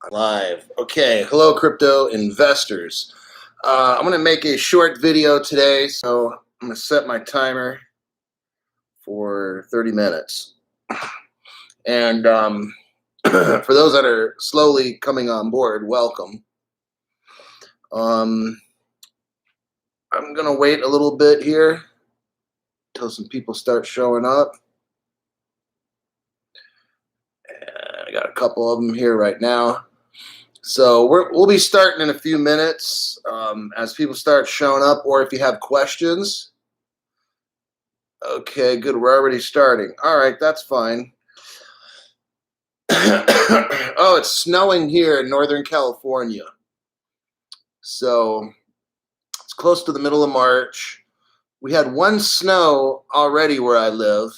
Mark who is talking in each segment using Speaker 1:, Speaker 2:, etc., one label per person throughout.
Speaker 1: Live. Okay, hello crypto investors. I'm going to make a short video today, so I'm going to set my timer for 30 minutes. And for those that are slowly coming on board, welcome. I'm going to wait a little bit here until some people start showing up. And I got a couple of them here right now. So we'll be starting in a few minutes as people start showing up, or if you have questions. Okay, good. We're already starting. All right, that's fine. Oh, it's snowing here in Northern California. So it's close to the middle of March. We had one snow already where I live.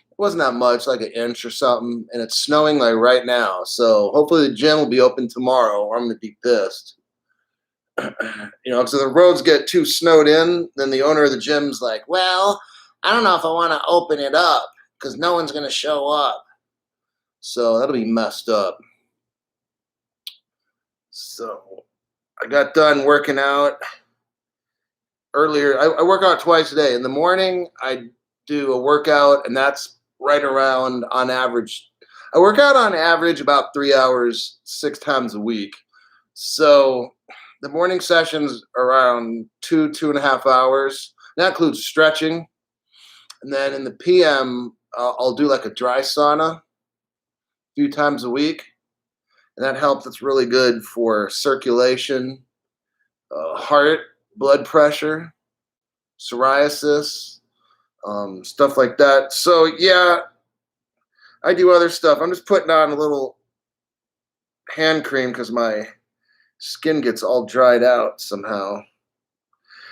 Speaker 1: It wasn't that much, like an inch or something, and it's snowing like right now. So hopefully the gym will be open tomorrow, or I'm going to be pissed. Because if the roads get too snowed in, then the owner of the gym's like, well, I don't know if I want to open it up because no one's going to show up. So that'll be messed up. So I got done working out earlier. I work out twice a day. In the morning, I do a workout, and that's right around, on average, I work out on average about 3 hours, 6 times a week. So the morning sessions around 2.5 hours. That includes stretching. And then in the PM, I'll do like a dry sauna a few times a week. And that helps. It's really good for circulation, heart, blood pressure, psoriasis, stuff like that. So yeah, I do other stuff. I'm just putting on a little hand cream because my skin gets all dried out somehow.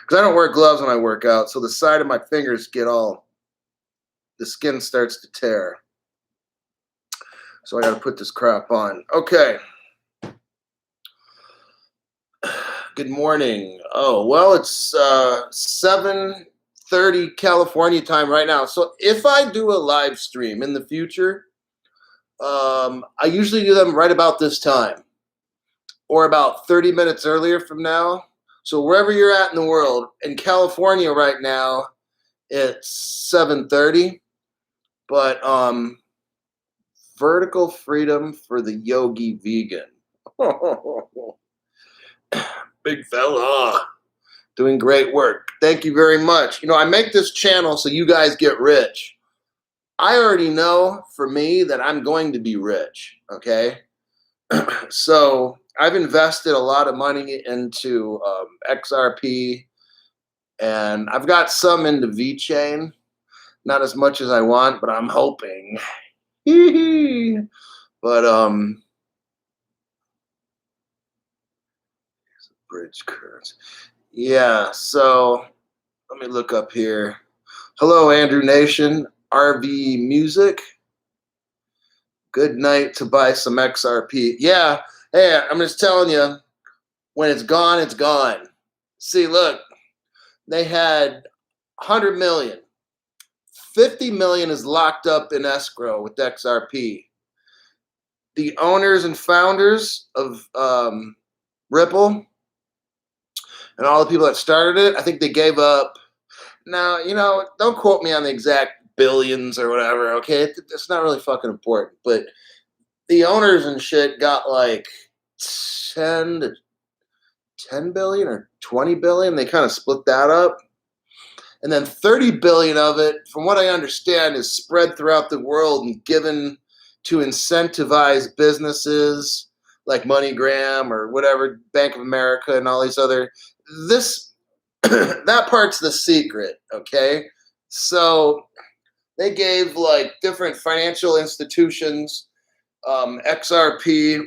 Speaker 1: Because I don't wear gloves when I work out, so the side of my fingers get all, the skin starts to tear. So I got to put this crap on. Okay. Good morning. Oh, well, it's 7:30 California time right now. So if I do a live stream in the future, I usually do them right about this time or about 30 minutes earlier from now. So wherever you're at in the world, in California right now, it's 7:30. But vertical freedom for the yogi vegan. Big fella. Doing great work. Thank you very much. I make this channel so you guys get rich. I already know for me that I'm going to be rich, okay? So I've invested a lot of money into XRP, and I've got some into VeChain. Not as much as I want, but I'm hoping. But bridge curves. Yeah, so let me look up here. Hello, Andrew Nation, RV Music. Good night to buy some XRP. Yeah, hey, I'm just telling you, when it's gone, it's gone. See, look, they had 100 million. 50 million is locked up in escrow with XRP. The owners and founders of Ripple and all the people that started it, I think they gave up. Now, don't quote me on the exact billions or whatever, okay? It's not really fucking important. But the owners and shit got like 10 billion or 20 billion. They kind of split that up. And then 30 billion of it, from what I understand, is spread throughout the world and given to incentivize businesses like Moneygram or whatever, Bank of America and all these other. That part's the secret, okay? So they gave like different financial institutions XRP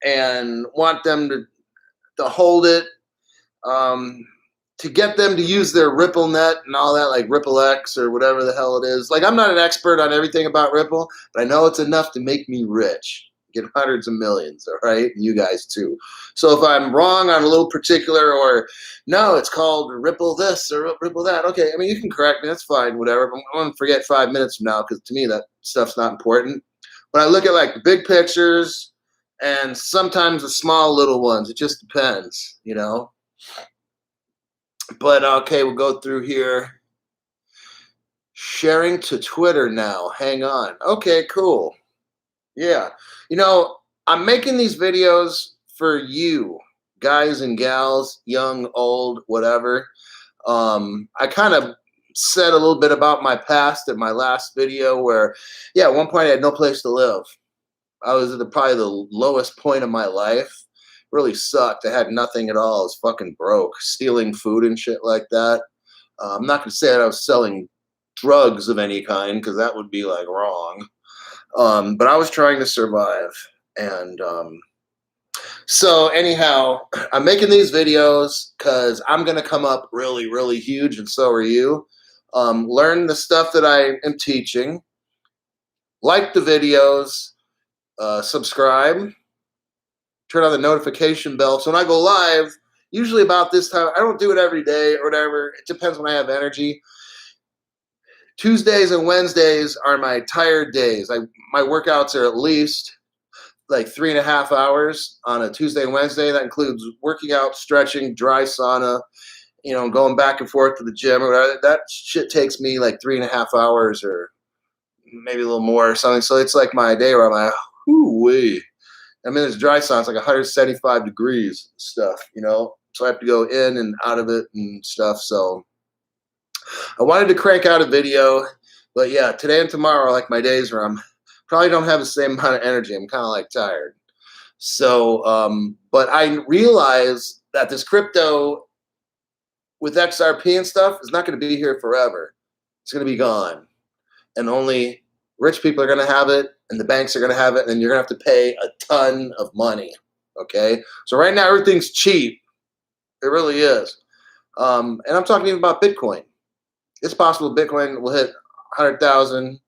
Speaker 1: and want them to hold it, to get them to use their Ripple net and all that, like Ripple X or whatever the hell it is. Like, I'm not an expert on everything about Ripple, but I know it's enough to make me rich. Get hundreds of millions, all right? And you guys too. So if I'm wrong on a little particular, or no, it's called Ripple this or Ripple that, okay, I mean, you can correct me, that's fine, whatever. But I'm going to forget 5 minutes from now because to me that stuff's not important. When I look at like the big pictures and sometimes the small little ones. It just depends, you know. But okay, we'll go through here. Sharing to Twitter now. Hang on. Okay, cool. Yeah. You know, I'm making these videos for you, guys and gals, young, old, whatever. I kind of said a little bit about my past in my last video where, yeah, at one point I had no place to live. I was at probably the lowest point of my life. Really sucked. I had nothing at all. I was fucking broke, stealing food and shit like that. I'm not going to say that I was selling drugs of any kind because that would be like wrong. But I was trying to survive. And so anyhow, I'm making these videos because I'm going to come up really, really huge, and so are you. Learn the stuff that I am teaching. Like the videos. Subscribe. Turn on the notification bell. So when I go live, usually about this time, I don't do it every day or whatever. It depends when I have energy. Tuesdays and Wednesdays are my tired days. My workouts are at least like 3.5 hours on a Tuesday and Wednesday. That includes working out, stretching, dry sauna, you know, going back and forth to the gym. That shit takes me like 3.5 hours or maybe a little more or something. So it's like my day where I'm like, whoo-wee. I mean, it's dry sauna. It's like 175 degrees and stuff, you know. So I have to go in and out of it and stuff. So I wanted to crank out a video, but yeah, today and tomorrow are like my days where I'm probably don't have the same amount of energy. I'm kind of like tired. So, but I realize that this crypto with XRP and stuff is not going to be here forever. It's going to be gone. And only rich people are going to have it, and the banks are going to have it, and you're going to have to pay a ton of money. Okay? So right now, everything's cheap. It really is. And I'm talking even about Bitcoin. It's possible Bitcoin will hit 100,000,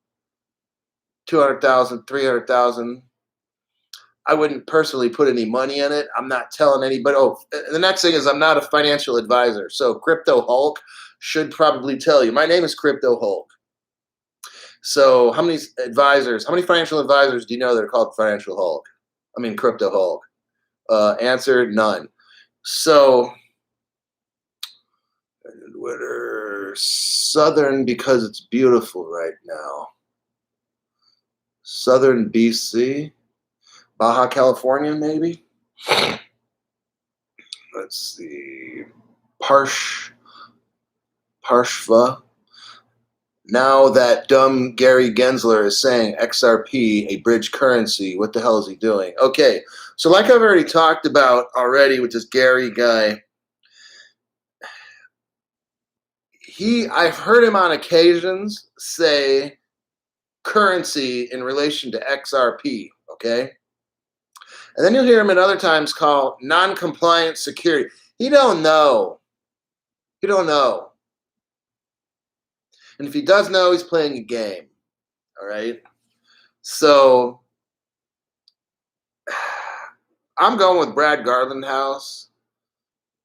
Speaker 1: 200,000, 300,000. I wouldn't personally put any money in it. I'm not telling anybody. Oh, the next thing is I'm not a financial advisor. So Crypto Hulk should probably tell you. My name is Crypto Hulk. So how many financial advisors do you know that are called Financial Hulk? I mean, Crypto Hulk. Answer, none. So Southern because it's beautiful right now. Southern BC. Baja California, maybe. Let's see. Parshva. Now that dumb Gary Gensler is saying XRP, a bridge currency, what the hell is he doing? Okay, so like I've already talked about already with this Gary guy, I've heard him on occasions say currency in relation to XRP, okay? And then you'll hear him at other times call non-compliant security. He don't know. He don't know. And if he does know, he's playing a game. All right? So I'm going with Brad Garlandhouse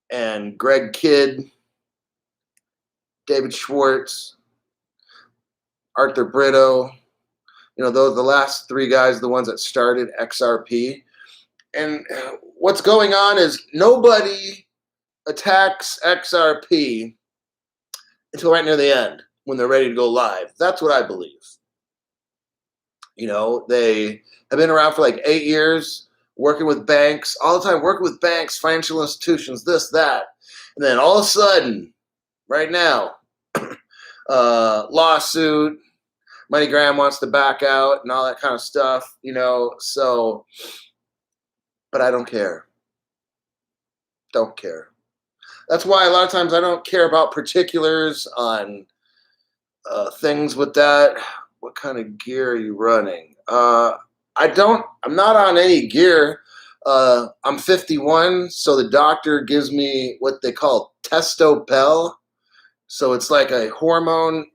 Speaker 1: and Greg Kidd, David Schwartz, Arthur Brito. You know, those the last three guys, the ones that started XRP. And what's going on is nobody attacks XRP until right near the end when they're ready to go live. That's what I believe. You know, they have been around for like 8 years, working with banks, all the time working with banks, financial institutions, this, that. And then all of a sudden, right now, lawsuit, Moneygram wants to back out and all that kind of stuff, you know, so, but I don't care. Don't care. That's why a lot of times I don't care about particulars on things with that. What kind of gear are you running? I'm not on any gear. I'm 51, so the doctor gives me what they call Testopel. So it's like a hormone,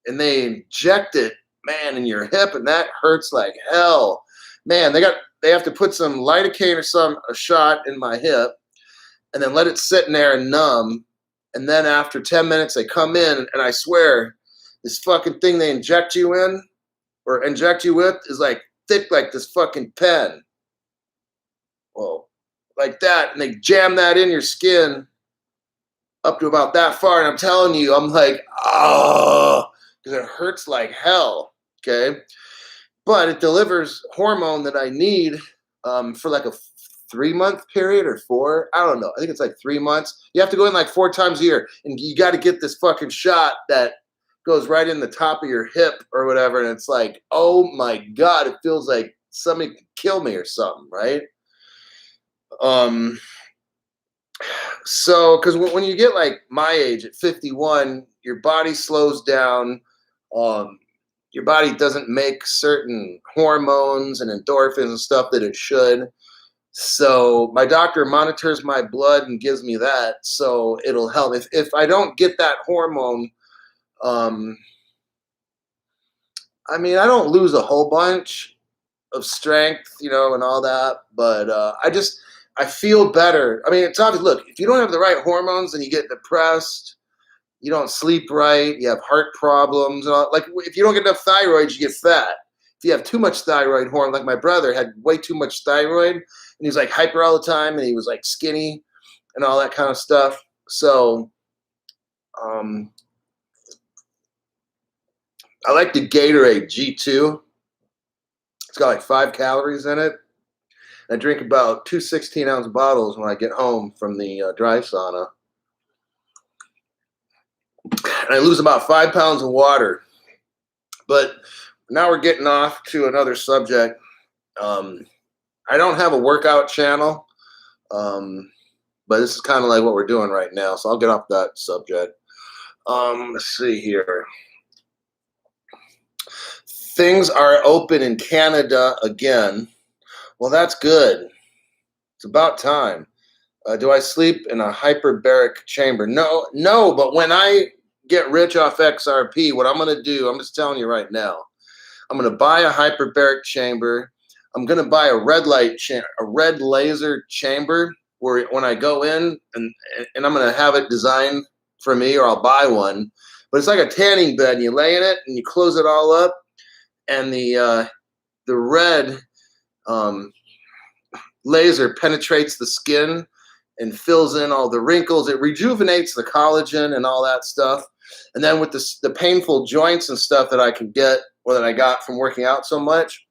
Speaker 1: and they inject it, man, in your hip, and that hurts like hell. Man, they have to put some lidocaine or a shot in my hip, and then let it sit in there and numb. And then after 10 minutes, they come in, and I swear, this fucking thing they inject you in or inject you with is like thick like this fucking pen. Whoa, like that, and they jam that in your skin up to about that far, and I'm telling you, I'm like, oh, because it hurts like hell. Okay, but it delivers hormone that I need for like a 3 month period or four. I don't know. I think it's like 3 months. You have to go in like 4 times a year, and you got to get this fucking shot that goes right in the top of your hip or whatever. And it's like, oh my God, it feels like somebody could kill me or something, right? So, because when you get like my age at 51, your body slows down. Um, your body doesn't make certain hormones and endorphins and stuff that it should. So my doctor monitors my blood and gives me that, so it'll help. If I don't get that hormone, um, I mean, I don't lose a whole bunch of strength, and all that, but I feel better. I mean, it's obvious. Look, if you don't have the right hormones, then you get depressed. You don't sleep right. You have heart problems. And all. Like if you don't get enough thyroid, you get fat. If you have too much thyroid hormone, like my brother had way too much thyroid, and he was like hyper all the time, and he was like skinny and all that kind of stuff. So, I like the Gatorade G2. It's got like 5 calories in it. I drink about 2 16-ounce bottles when I get home from the dry sauna. And I lose about 5 pounds of water. But now we're getting off to another subject. I don't have a workout channel, but this is kind of like what we're doing right now. So I'll get off that subject. Let's see here. Things are open in Canada again. Well, that's good. It's about time. Do I sleep in a hyperbaric chamber? No. But when I get rich off XRP, what I'm going to do, I'm just telling you right now, I'm going to buy a hyperbaric chamber. I'm going to buy a red laser chamber where when I go in and I'm going to have it designed for me, or I'll buy one. But it's like a tanning bed, and you lay in it and you close it all up, and the red laser penetrates the skin and fills in all the wrinkles. It rejuvenates the collagen and all that stuff. And then with the painful joints and stuff that I can get, or that I got from working out so much,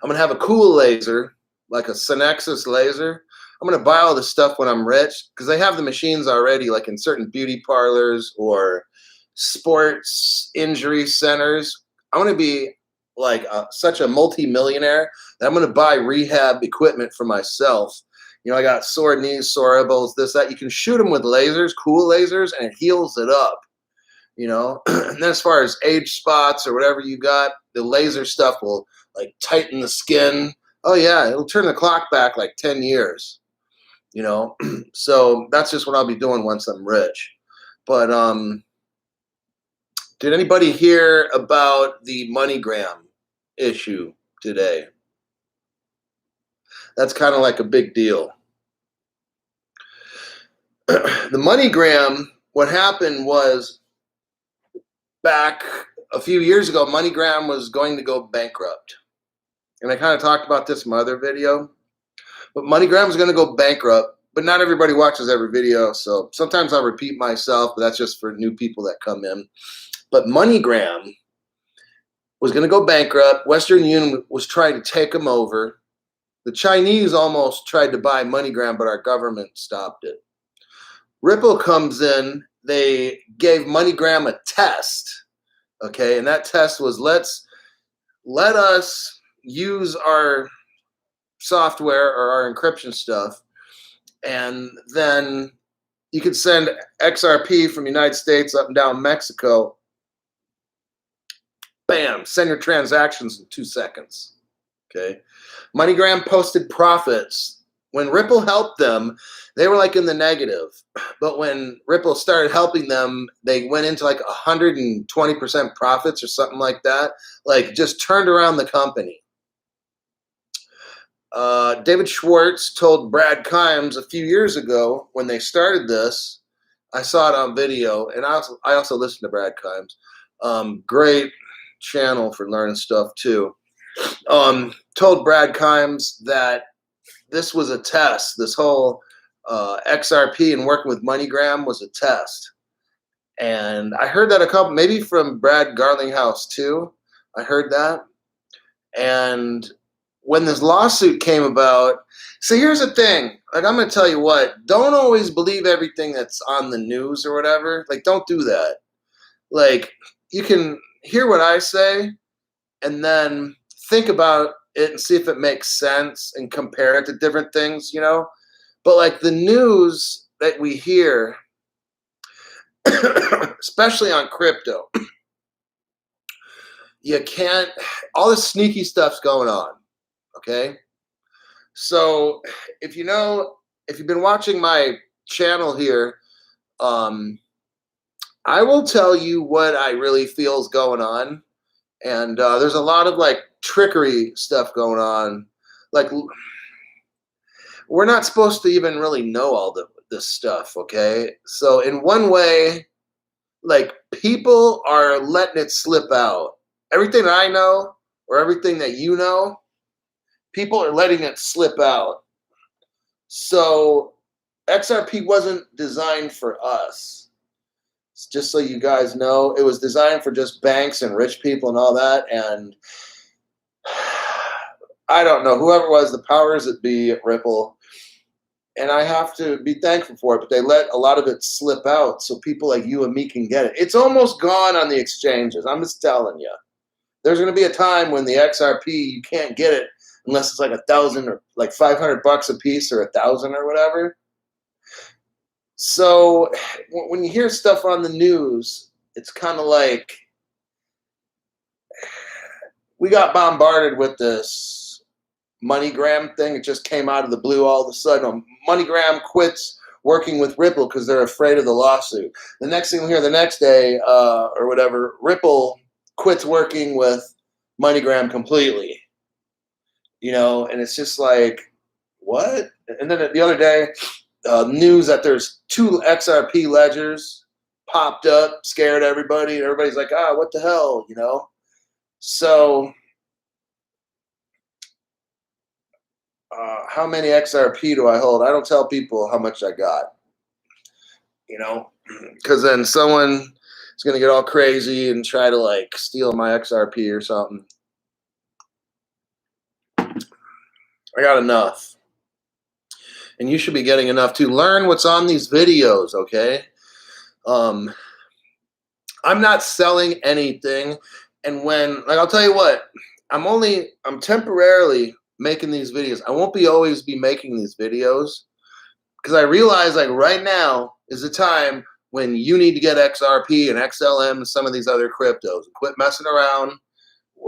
Speaker 1: I'm gonna have a cool laser, like a Synexus laser. I'm gonna buy all this stuff when I'm rich, because they have the machines already, like in certain beauty parlors or sports injury centers. I'm gonna be like such a multi-millionaire that I'm gonna buy rehab equipment for myself. I got sore knees, sore elbows, this, that. You can shoot them with lasers, cool lasers, and it heals it up. And then as far as age spots or whatever you got, the laser stuff will like tighten the skin. Oh yeah, it'll turn the clock back like 10 years. So that's just what I'll be doing once I'm rich. But did anybody hear about the Moneygram issue today? That's kind of like a big deal. The Moneygram, what happened was, back a few years ago, Moneygram was going to go bankrupt. And I kind of talked about this in my other video. But Moneygram was going to go bankrupt, but not everybody watches every video. So sometimes I'll repeat myself, but that's just for new people that come in. But Moneygram was going to go bankrupt. Western Union was trying to take them over. The Chinese almost tried to buy Moneygram, but our government stopped it. Ripple comes in. They gave Moneygram a test, okay? And that test was, let us use our software or our encryption stuff, and then you could send XRP from the United States up and down Mexico. Bam, send your transactions in 2 seconds, okay? Moneygram posted profits. When Ripple helped them, they were like in the negative. But when Ripple started helping them, they went into like 120% profits or something like that. Like, just turned around the company. David Schwartz told Brad Kimes a few years ago when they started this. I saw it on video, and I also listened to Brad Kimes. Great channel for learning stuff too. Told Brad Kimes that this was a test. This whole XRP and working with MoneyGram was a test. And I heard that a couple, maybe from Brad Garlinghouse too. I heard that. And when this lawsuit came about, so here's the thing. Like, I'm going to tell you what, don't always believe everything that's on the news or whatever. Like, don't do that. Like, you can hear what I say and then think about it and see if it makes sense and compare it to different things, you know? But like the news that we hear, especially on crypto, you can't, all this sneaky stuff's going on, okay? So if you know, if you've been watching my channel here, I will tell you what I really feel is going on. And there's a lot of like trickery stuff going on. Like, we're not supposed to even really know all this stuff, okay? So in one way, like, people are letting it slip out. Everything that I know or everything that you know, people are letting it slip out. So XRP wasn't designed for us. Just so you guys know, it was designed for just banks and rich people and all that. And I don't know, whoever it was, the powers that be at Ripple, and I have to be thankful for it, but they let a lot of it slip out so people like you and me can get it. It's almost gone on the exchanges. I'm just telling you. There's going to be a time when the XRP, you can't get it unless it's like 1,000 or like $500 a piece or 1,000 or whatever. So when you hear stuff on the news, it's kind of like we got bombarded with this MoneyGram thing. It just came out of the blue all of a sudden. MoneyGram quits working with Ripple because they're afraid of the lawsuit. The next thing we hear the next day or whatever, Ripple quits working with MoneyGram completely. You know, and it's just like, what? And then the other day, news that there's 2 XRP ledgers popped up, scared everybody, and everybody's like, what the hell, you know? So how many XRP do I hold? I don't tell people how much I got, you know, because then someone is going to get all crazy and try to like steal my XRP or something. I got enough. And you should be getting enough to learn what's on these videos, okay? I'm not selling anything. And when, like, I'll tell you what, I'm temporarily making these videos. I won't always be making these videos because I realize like right now is the time when you need to get XRP and XLM and some of these other cryptos and quit messing around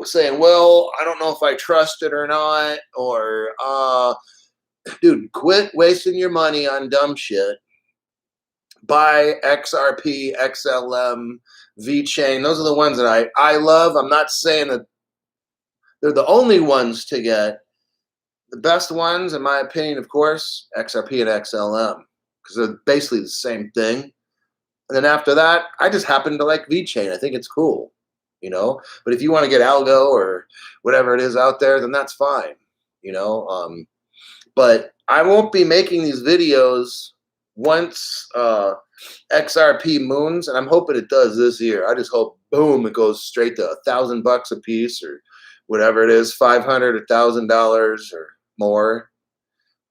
Speaker 1: saying, well, I don't know if I trust it or not, or dude, quit wasting your money on dumb shit. Buy XRP, XLM, VeChain. Those are the ones that I love. I'm not saying that they're the only ones to get. The best ones, in my opinion, of course, XRP and XLM, because they're basically the same thing. And then after that, I just happen to like VeChain. I think it's cool, you know. But if you want to get algo or whatever it is out there, then that's fine, you know. But I won't be making these videos once XRP moons, and I'm hoping it does this year. I just hope, boom, it goes straight to $1,000 a piece or whatever it is, $500, $1,000 or more.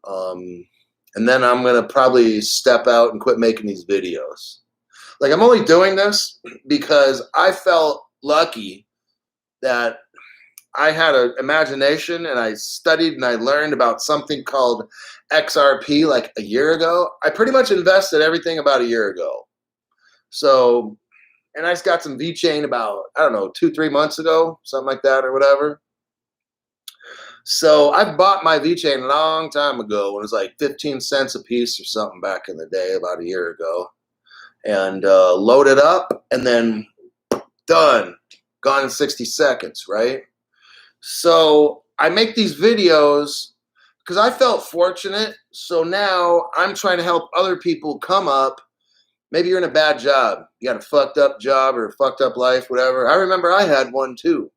Speaker 1: And then I'm gonna probably step out and quit making these videos. Like, I'm only doing this because I felt lucky that I had an imagination and I studied and I learned about something called XRP like a year ago. I pretty much invested everything about a year ago. So, and I just got some VeChain about, I don't know, 2-3 months ago, something like that or whatever. So I bought my VeChain a long time ago when it was like 15 cents a piece or something back in the day, about a year ago. And loaded up and then done, gone in 60 seconds, right? So I make these videos because I felt fortunate. So now I'm trying to help other people come up. Maybe you're in a bad job. You got a fucked up job or a fucked up life, whatever. I remember I had one too.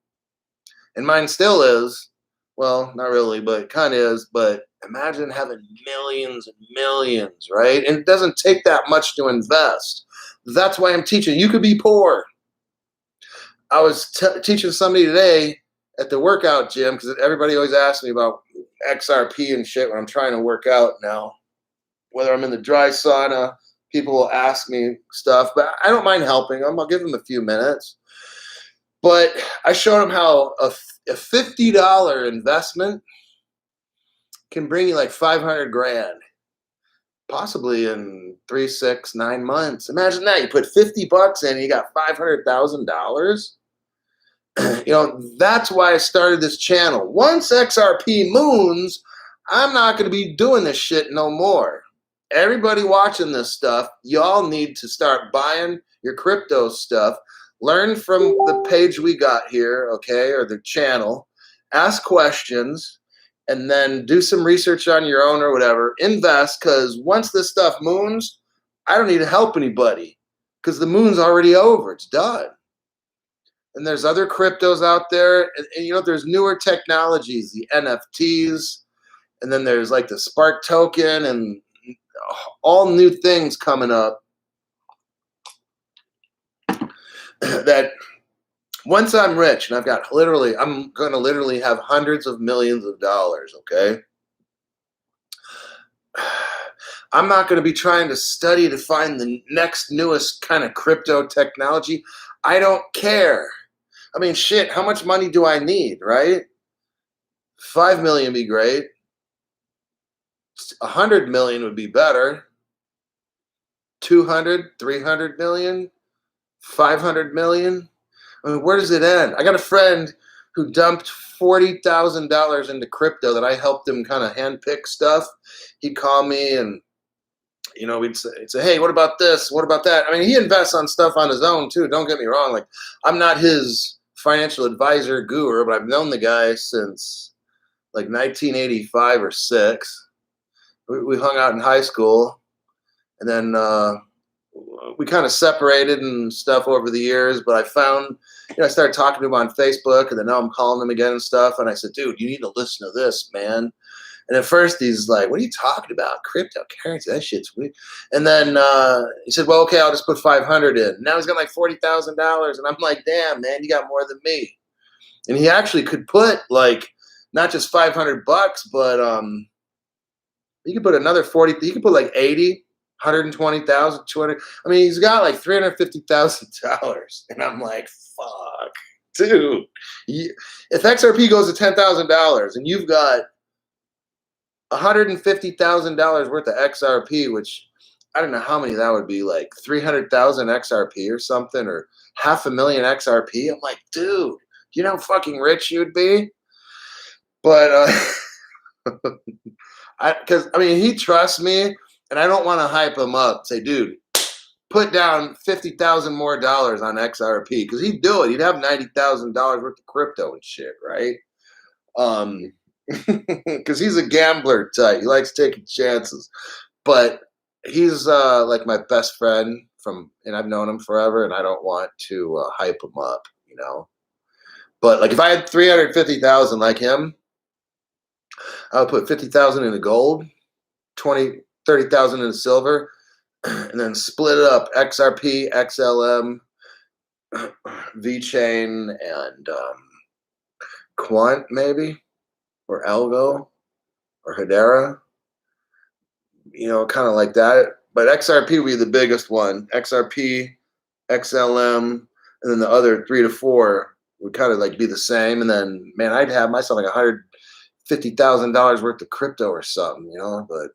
Speaker 1: And mine still is. Well, not really, but it kind of is. But Imagine having millions and millions, right? And it doesn't take that much to invest. That's why I'm teaching. You could be poor. I was teaching somebody today at the workout gym because everybody always asks me about XRP and shit when I'm trying to work out now. Whether I'm in the dry sauna, people will ask me stuff, but I don't mind helping them. I'll give them a few minutes. But I showed them how a $50 investment can bring you like 500 grand, possibly in 3, 6, 9 months. Imagine that. You put 50 bucks in, and you got $500,000. That's why I started this channel. Once XRP moons, I'm not going to be doing this shit no more. Everybody watching this stuff, y'all need to start buying your crypto stuff. Learn from the page we got here, okay, or the channel. Ask questions, and then do some research on your own or whatever. Invest, because once this stuff moons, I don't need to help anybody because the moon's already over. It's done. And there's other cryptos out there, and there's newer technologies, the NFTs, and then there's like the Spark token and all new things coming up that once I'm rich and I'm going to literally have hundreds of millions of dollars, okay? I'm not going to be trying to study to find the next newest kind of crypto technology. I don't care. I mean, shit, how much money do I need, right? 5 million would be great. 100 million would be better. 200, 300 million, 500 million. I mean, where does it end? I got a friend who dumped $40,000 into crypto that I helped him kind of handpick stuff. He'd call me and, we'd say, hey, what about this? What about that? I mean, he invests on stuff on his own too. Don't get me wrong. Like, I'm not his financial advisor guru, but I've known the guy since like 1985 or 6. We hung out in high school, and then we kind of separated and stuff over the years. But I found, I started talking to him on Facebook, and then now I'm calling him again and stuff. And I said, dude, you need to listen to this, man. And at first he's like, what are you talking about? Cryptocurrency, that shit's weird. And then he said, well, okay, I'll just put 500 in. Now he's got like $40,000. And I'm like, damn, man, you got more than me. And he actually could put like, not just 500 bucks, but he could put another 40, he could put like 80, 120,000, 200. I mean, he's got like $350,000. And I'm like, fuck, dude. If XRP goes to $10,000 and you've got $150,000 worth of XRP, which I don't know how many that would be, like 300,000 XRP or something, or 500,000 XRP. I'm like, dude, you know how fucking rich you'd be? But, because he trusts me, and I don't want to hype him up. Say, dude, put down $50,000 more on XRP, because he'd do it. He'd have $90,000 worth of crypto and shit, right? Because he's a gambler type. He likes taking chances. But he's like my best friend and I've known him forever, and I don't want to hype him up, But like if I had 350,000 like him, I would put 50,000 into gold, 30,000 into silver, and then split it up: XRP, XLM, VeChain, and Quant maybe, or Algo, or Hedera, kind of like that. But XRP would be the biggest one. XRP, XLM, and then the other 3 to 4 would kind of like be the same. And then, man, I'd have myself like $150,000 worth of crypto or something, But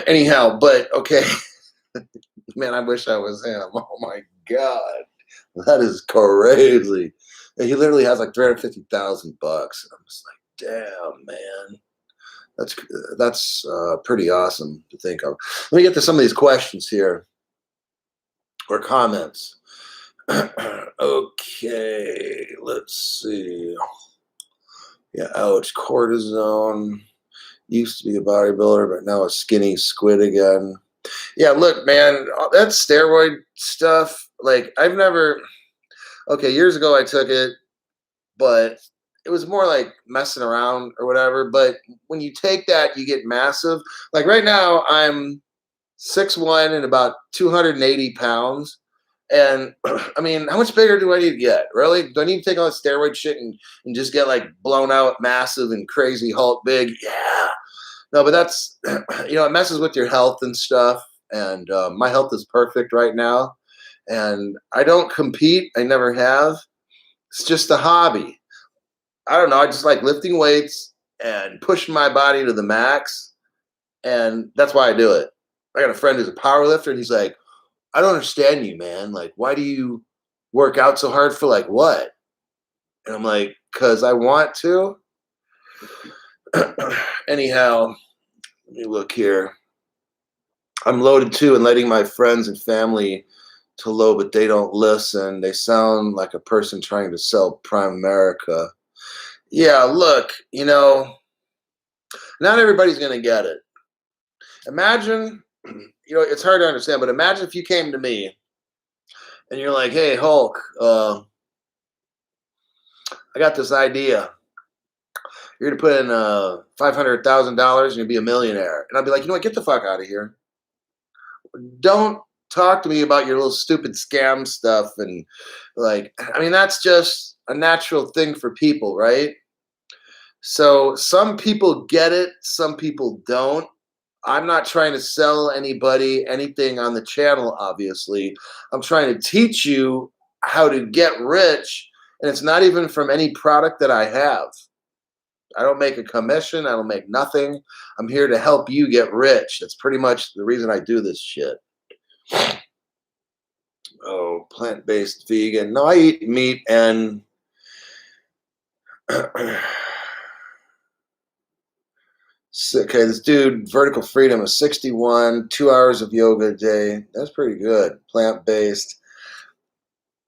Speaker 1: anyhow, but okay. Man, I wish I was him. Oh my God. That is crazy. And he literally has like $350,000. I'm just like, damn, man. That's pretty awesome to think of. Let me get to some of these questions here, or comments. Okay, let's see. Yeah, ouch. Cortisone used to be a bodybuilder, but now a skinny squid again. Yeah, look, man, that steroid stuff, like, I've never, okay, years ago I took it, but it was more like messing around or whatever. But when you take that, you get massive. Like right now, I'm 6'1" and about 280 pounds. And I mean, how much bigger do I need to get? Really? Do I need to take all the steroid shit and just get like blown out, massive and crazy Hulk big? Yeah. No, but that's, it messes with your health and stuff. And my health is perfect right now. And I don't compete. I never have. It's just a hobby. I don't know. I just like lifting weights and pushing my body to the max. And that's why I do it. I got a friend who's a power lifter, and he's like, I don't understand you, man. Like, why do you work out so hard for like what? And I'm like, because I want to. Anyhow, let me look here. I'm loaded too and letting my friends and family to load, but they don't listen. They sound like a person trying to sell Prime America. Yeah, look, not everybody's going to get it. Imagine, it's hard to understand, but imagine if you came to me and you're like, hey, Hulk, I got this idea. You're going to put in $500,000 and you'll be a millionaire. And I'd be like, get the fuck out of here. Don't talk to me about your little stupid scam stuff. And that's just a natural thing for people, right? So some people get it, some people don't. I'm not trying to sell anybody anything on the channel, obviously. I'm trying to teach you how to get rich, and it's not even from any product that I have. I don't make a commission. I don't make nothing. I'm here to help you get rich. That's pretty much the reason I do this shit. Oh, plant-based vegan. No, I eat meat and okay, this dude, Vertical Freedom, is 61, 2 hours of yoga a day. That's pretty good. Plant-based.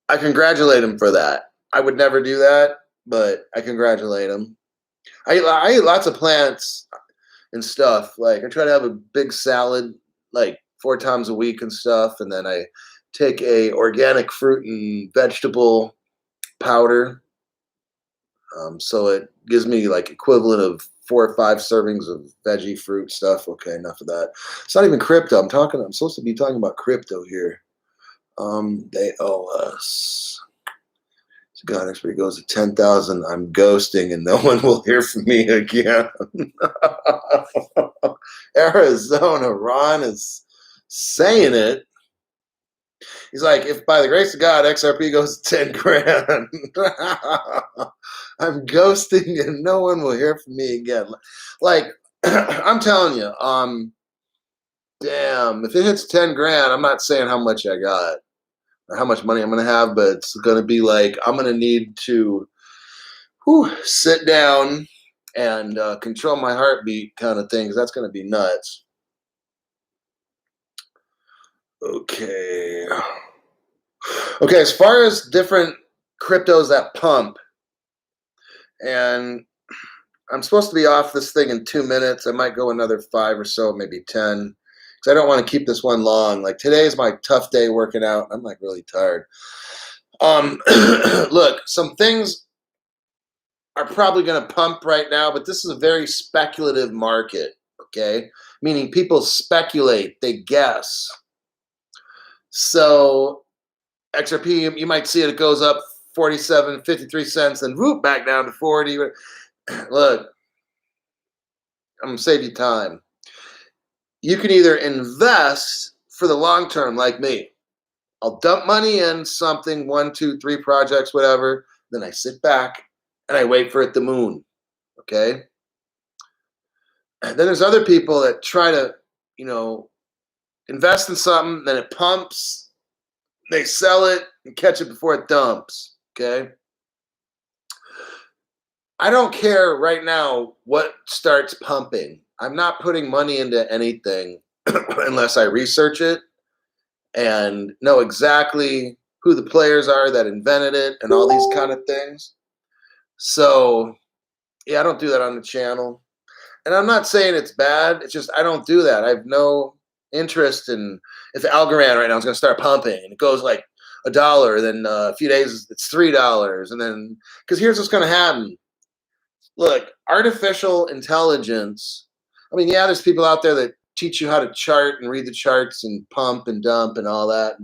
Speaker 1: I congratulate him for that. I would never do that, but I congratulate him. I eat lots of plants and stuff. Like, I try to have a big salad, like 4 times a week and stuff, and then I take a organic fruit and vegetable powder. So it gives me like equivalent of 4 or 5 servings of veggie fruit stuff. Okay, enough of that. It's not even crypto. I'm supposed to be talking about crypto here. They owe us. God, XP goes to 10,000. I'm ghosting and no one will hear from me again. Arizona, Ron is saying it. He's like, if by the grace of God, XRP goes to 10 grand, I'm ghosting and no one will hear from me again. Like, I'm telling you, damn, if it hits 10 grand, I'm not saying how much I got or how much money I'm going to have, but it's going to be like, I'm going to need to sit down and control my heartbeat kind of things. That's going to be nuts. Okay, as far as different cryptos that pump, and I'm supposed to be off this thing in 2 minutes. I might go another 5 or so, maybe 10, because I don't want to keep this one long. Like, today is my tough day working out. I'm like really tired. Look, some things are probably going to pump right now, but this is a very speculative market, okay? Meaning people speculate, they guess. So XRP, you might see it goes up 47, 53 cents, and whoop, back down to 40. Look, I'm going to save you time. You can either invest for the long term like me. I'll dump money in something, 1, 2, 3 projects, whatever. Then I sit back and I wait for it to moon, okay? And then there's other people that try to, invest in something, then it pumps, they sell it and catch it before it dumps, okay? I don't care right now what starts pumping. I'm not putting money into anything unless I research it and know exactly who the players are that invented it and all these kind of things. So, yeah, I don't do that on the channel. And I'm not saying it's bad. It's just I don't do that. I have no interest in, if Algorand right now is going to start pumping and it goes like $1, then a few days it's $3, and then, because here's what's going to happen. Look, artificial intelligence. I mean, yeah, there's people out there that teach you how to chart and read the charts and pump and dump and all that.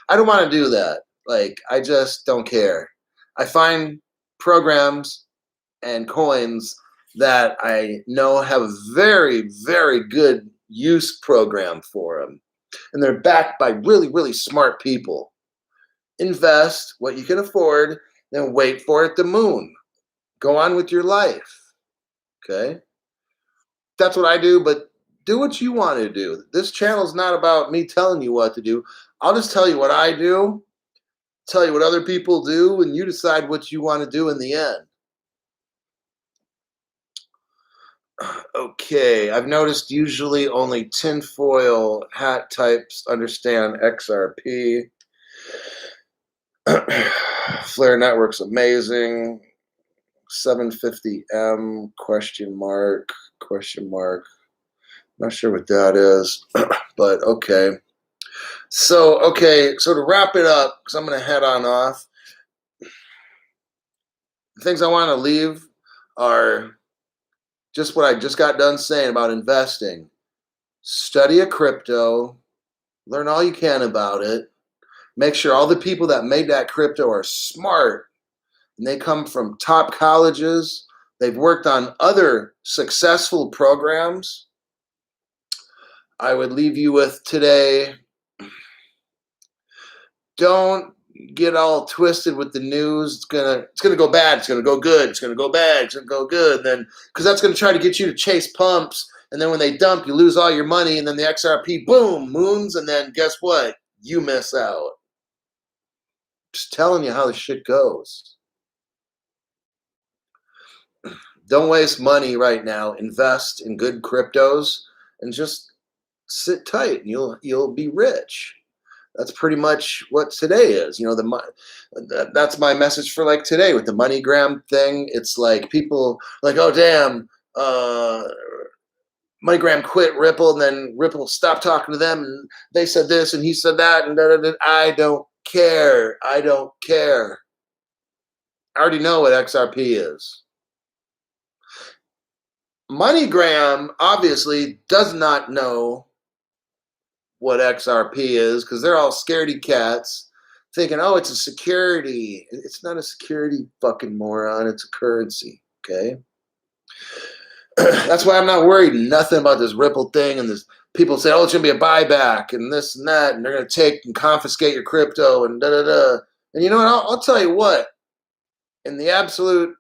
Speaker 1: I don't want to do that. Like, I just don't care. I find programs and coins that I know have a very, very good use program for them. And they're backed by really, really smart people. Invest what you can afford, then wait for it to moon. Go on with your life. Okay. That's what I do, but do what you want to do. This channel is not about me telling you what to do. I'll just tell you what I do, tell you what other people do, and you decide what you want to do in the end. Okay, I've noticed usually only tinfoil hat types understand XRP. Flare Network's amazing. 750M question mark. Not sure what that is, but okay. So to wrap it up, because I'm going to head on off, the things I want to leave are just what I just got done saying about investing. Study a crypto, learn all you can about it, make sure all the people that made that crypto are smart, and they come from top colleges, they've worked on other successful programs. I would leave you with today, don't get all twisted with the news. It's gonna go bad. It's gonna go good. It's gonna go bad. It's gonna go good. Then because that's gonna try to get you to chase pumps, and then when they dump, you lose all your money, and then the XRP boom moons, and then guess what? You miss out. Just telling you how the shit goes. Don't waste money right now. Invest in good cryptos and just sit tight, and you'll be rich. That's pretty much what today is. You know, that's my message for like today with the Moneygram thing. It's like people like, oh damn, Moneygram quit Ripple, and then Ripple stopped talking to them, and they said this and he said that, and da, da, da. I don't care. I don't care. I already know what XRP is. Moneygram obviously does not know what XRP is because they're all scaredy cats thinking, oh, it's a security. It's not a security, fucking moron. It's a currency, okay? That's why I'm not worried nothing about this Ripple thing, and this people say, oh, it's going to be a buyback and this and that, and they're going to take and confiscate your crypto and da-da-da. And you know what? I'll tell you what. In the absolute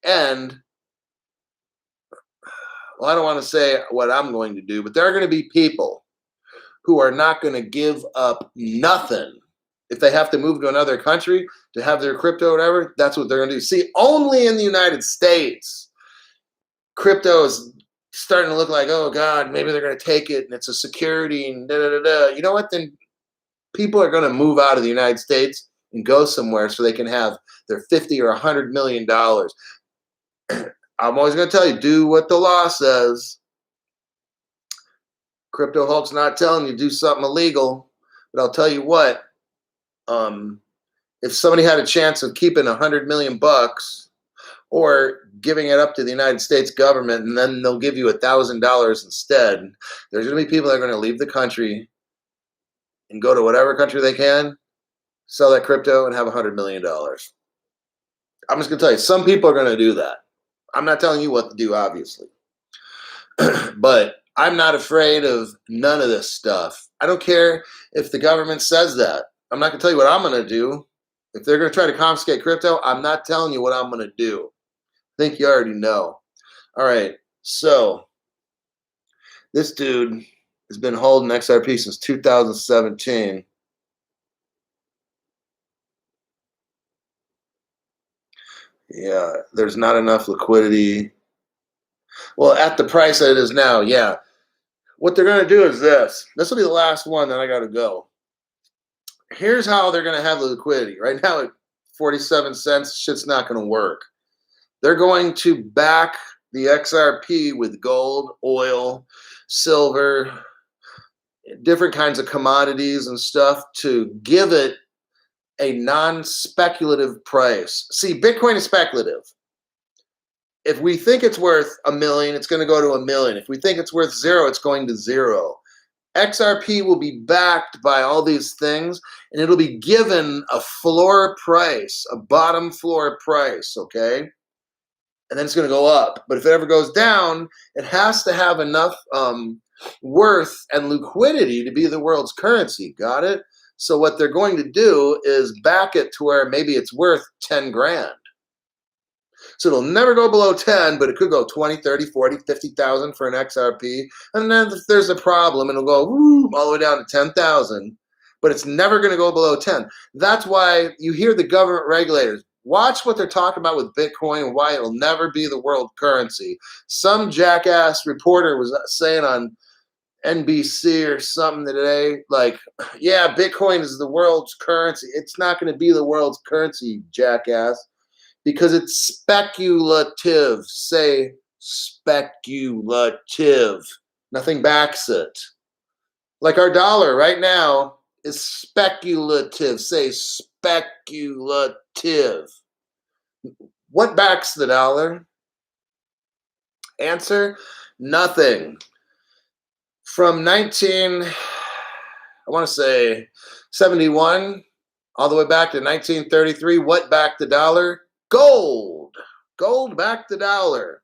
Speaker 1: end, well, I don't want to say what I'm going to do, but there are going to be people who are not going to give up nothing. If they have to move to another country to have their crypto or whatever, that's what they're going to do. See, only in the United States, crypto is starting to look like, oh God, maybe they're going to take it and it's a security and da-da-da-da. You know what? Then people are going to move out of the United States and go somewhere so they can have their $50 or $100 million. I'm always going to tell you, do what the law says. Crypto Hulk's not telling you to do something illegal, but I'll tell you what, if somebody had a chance of keeping $100 million or giving it up to the United States government, and then they'll give you $1,000 instead, there's going to be people that are going to leave the country and go to whatever country they can, sell that crypto, and have $100 million. I'm just going to tell you, some people are going to do that. I'm not telling you what to do, obviously. But I'm not afraid of none of this stuff. I don't care if the government says that. I'm not going to tell you what I'm going to do. If they're going to try to confiscate crypto, I'm not telling you what I'm going to do. I think you already know. All right. So this dude has been holding XRP since 2017. Yeah, there's not enough liquidity. Well, at the price that it is now, yeah. What they're going to do is this. This will be the last one that I got to go. Here's how they're going to have the liquidity. Right now at 47 cents, shit's not going to work. They're going to back the XRP with gold, oil, silver, different kinds of commodities and stuff to give it a non-speculative price. See, Bitcoin is speculative. if we think it's worth $1 million, it's going to go to $1 million. If we think it's worth 0, it's going to 0. XRP will be backed by all these things, and it'll be given a floor price, a bottom floor price, okay? And then it's going to go up. But if it ever goes down, it has to have enough worth and liquidity to be the world's currency. Got it? So what they're going to do is back it to where maybe it's worth 10 grand. So it'll never go below 10, but it could go 20, 30, 40, 50,000 for an XRP. And then if there's a problem, it'll go all the way down to 10,000, but it's never going to go below 10. That's why you hear the government regulators, watch what they're talking about with Bitcoin and why it'll never be the world currency. Some jackass reporter was saying on NBC or something today, like, yeah, Bitcoin is the world's currency. It's not going to be the world's currency, jackass. Because it's speculative. Say speculative. Nothing backs it. Like our dollar right now is speculative. Say speculative. What backs the dollar? Answer, nothing. From 71 all the way back to 1933, what backed the dollar? Gold. Gold backed the dollar.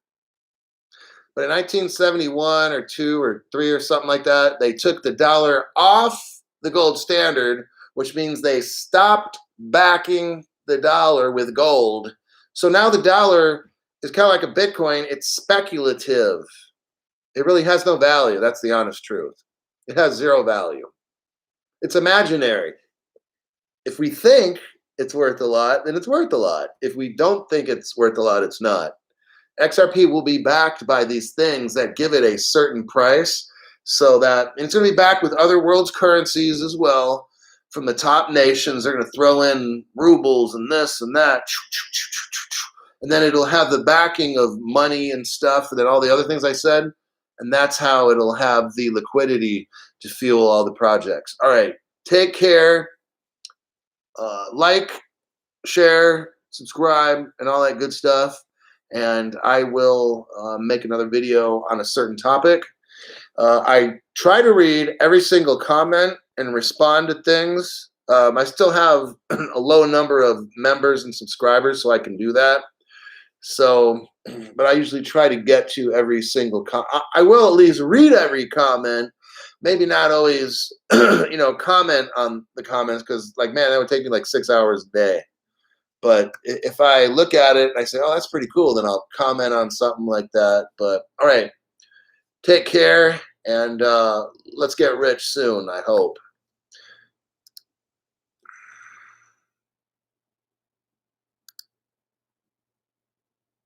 Speaker 1: But in 1971 or 2 or 3 or something like that, they took the dollar off the gold standard, which means they stopped backing the dollar with gold. So now the dollar is kind of like a Bitcoin. It's speculative. It really has no value. That's the honest truth. It has 0 value. It's imaginary. If we think it's worth a lot, then it's worth a lot. If we don't think it's worth a lot, it's not. XRP will be backed by these things that give it a certain price, so that it's going to be backed with other world's currencies as well. From the top nations, they're going to throw in rubles and this and that, and then it'll have the backing of money and stuff, and then all the other things I said, and that's how it'll have the liquidity to fuel all the projects. All right, take care. Like, share, subscribe, and all that good stuff. And I will make another video on a certain topic. I try to read every single comment and respond to things. I still have a low number of members and subscribers, so I can do that. So, but I usually try to get to every single I will at least read every comment. Maybe not always, comment on the comments, because, like, man, that would take me like 6 hours a day. But if I look at it and I say, oh, that's pretty cool, then I'll comment on something like that. But all right, take care, and let's get rich soon, I hope.